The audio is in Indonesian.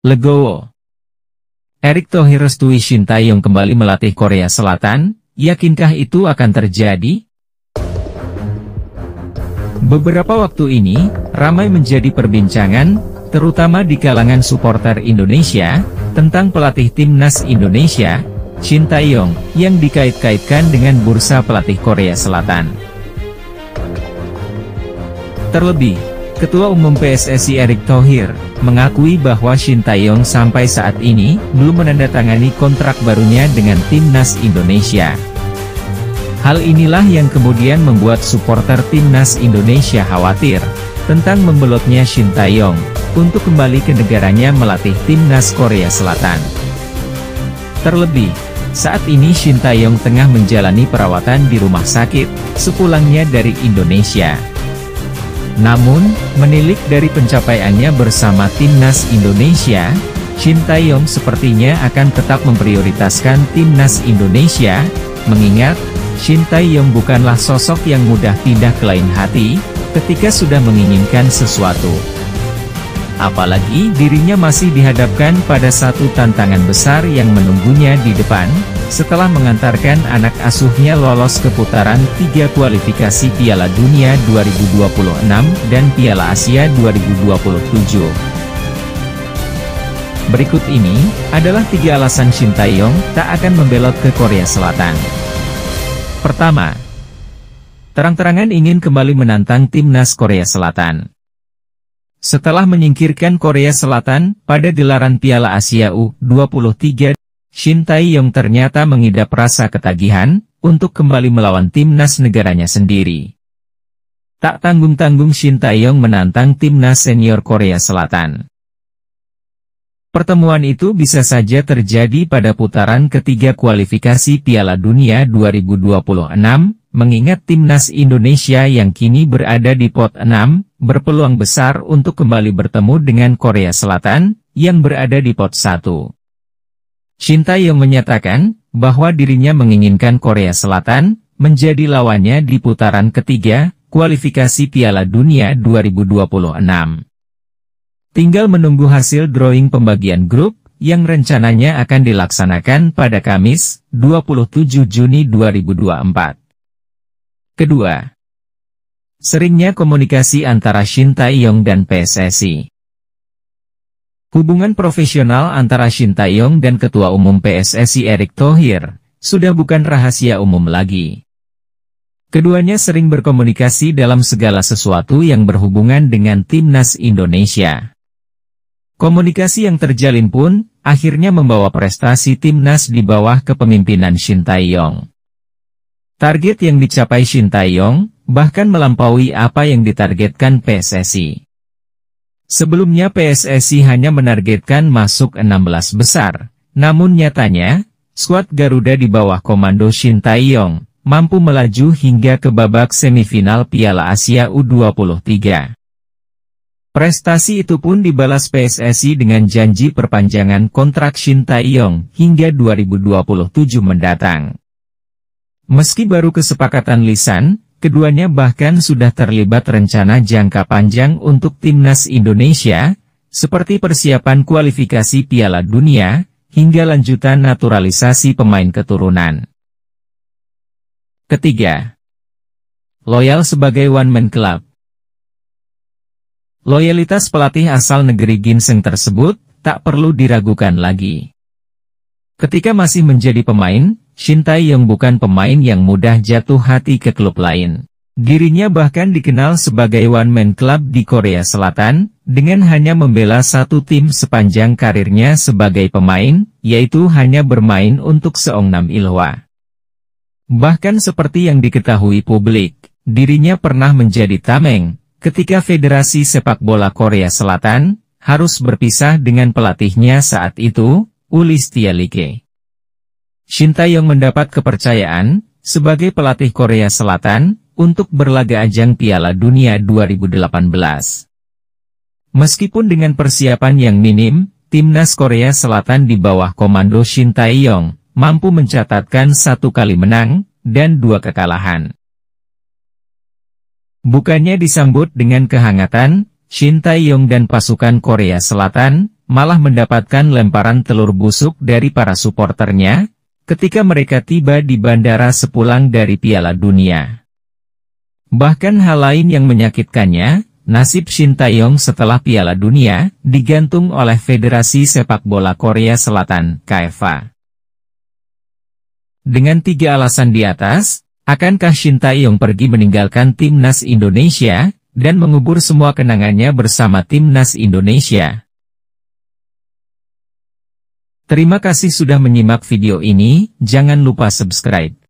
Legowo. Erick Thohir restui Shin Tae-yong kembali melatih Korea Selatan, yakinkah itu akan terjadi? Beberapa waktu ini, ramai menjadi perbincangan, terutama di kalangan supporter Indonesia, tentang pelatih timnas Indonesia, Shin Tae-yong, yang dikait-kaitkan dengan bursa pelatih Korea Selatan. Terlebih, Ketua Umum PSSI Erick Thohir mengakui bahwa Shin Tae-yong sampai saat ini belum menandatangani kontrak barunya dengan timnas Indonesia. Hal inilah yang kemudian membuat supporter timnas Indonesia khawatir tentang membelotnya Shin Tae-yong untuk kembali ke negaranya melatih timnas Korea Selatan. Terlebih, saat ini Shin Tae-yong tengah menjalani perawatan di rumah sakit sepulangnya dari Indonesia. Namun, menilik dari pencapaiannya bersama timnas Indonesia, Shin Tae-yong sepertinya akan tetap memprioritaskan timnas Indonesia, mengingat Shin Tae-yong bukanlah sosok yang mudah pindah ke lain hati ketika sudah menginginkan sesuatu. Apalagi dirinya masih dihadapkan pada satu tantangan besar yang menunggunya di depan, setelah mengantarkan anak asuhnya lolos ke putaran 3 kualifikasi Piala Dunia 2026 dan Piala Asia 2027. Berikut ini adalah 3 alasan Shin Tae-yong tak akan membelot ke Korea Selatan. Pertama, terang-terangan ingin kembali menantang timnas Korea Selatan. Setelah menyingkirkan Korea Selatan pada gelaran Piala Asia U23, Shin Tae-yong ternyata mengidap rasa ketagihan untuk kembali melawan timnas negaranya sendiri. Tak tanggung-tanggung Shin Tae-yong menantang timnas senior Korea Selatan. Pertemuan itu bisa saja terjadi pada putaran ketiga kualifikasi Piala Dunia 2026, mengingat timnas Indonesia yang kini berada di pot 6, berpeluang besar untuk kembali bertemu dengan Korea Selatan, yang berada di pot 1. Shin Tae-yong menyatakan, bahwa dirinya menginginkan Korea Selatan, menjadi lawannya di putaran ketiga, kualifikasi Piala Dunia 2026. Tinggal menunggu hasil drawing pembagian grup, yang rencananya akan dilaksanakan pada Kamis, 27 Juni 2024. Kedua, seringnya komunikasi antara Shin Tae-yong dan PSSI. Hubungan profesional antara Shin Tae-yong dan Ketua Umum PSSI Erick Thohir sudah bukan rahasia umum lagi. Keduanya sering berkomunikasi dalam segala sesuatu yang berhubungan dengan timnas Indonesia. Komunikasi yang terjalin pun akhirnya membawa prestasi timnas di bawah kepemimpinan Shin Tae-yong. Target yang dicapai Shin Tae-yong bahkan melampaui apa yang ditargetkan PSSI. Sebelumnya PSSI hanya menargetkan masuk 16 besar, namun nyatanya, skuad Garuda di bawah komando Shin Tae-yong mampu melaju hingga ke babak semifinal Piala Asia U23. Prestasi itu pun dibalas PSSI dengan janji perpanjangan kontrak Shin Tae-yong hingga 2027 mendatang. Meski baru kesepakatan lisan, keduanya bahkan sudah terlibat rencana jangka panjang untuk timnas Indonesia, seperti persiapan kualifikasi Piala Dunia, hingga lanjutan naturalisasi pemain keturunan. Ketiga, loyal sebagai one-man club. Loyalitas pelatih asal negeri ginseng tersebut tak perlu diragukan lagi. Ketika masih menjadi pemain, Shin Tae-yong bukan pemain yang mudah jatuh hati ke klub lain. Dirinya bahkan dikenal sebagai one-man club di Korea Selatan, dengan hanya membela satu tim sepanjang karirnya sebagai pemain, yaitu hanya bermain untuk Seongnam Ilhwa. Bahkan seperti yang diketahui publik, dirinya pernah menjadi tameng ketika Federasi Sepak Bola Korea Selatan harus berpisah dengan pelatihnya saat itu, Ulistia Lee. Shin Tae-yong mendapat kepercayaan sebagai pelatih Korea Selatan untuk berlaga ajang Piala Dunia 2018. Meskipun dengan persiapan yang minim, timnas Korea Selatan di bawah komando Shin Tae-yong mampu mencatatkan 1 kali menang dan 2 kekalahan. Bukannya disambut dengan kehangatan, Shin Tae-yong dan pasukan Korea Selatan malah mendapatkan lemparan telur busuk dari para suporternya, ketika mereka tiba di bandara sepulang dari Piala Dunia. Bahkan hal lain yang menyakitkannya, nasib Shin Tae-yong setelah Piala Dunia, digantung oleh Federasi Sepak Bola Korea Selatan, KFA. Dengan 3 alasan di atas, akankah Shin Tae-yong pergi meninggalkan timnas Indonesia, dan mengubur semua kenangannya bersama timnas Indonesia? Terima kasih sudah menyimak video ini, jangan lupa subscribe.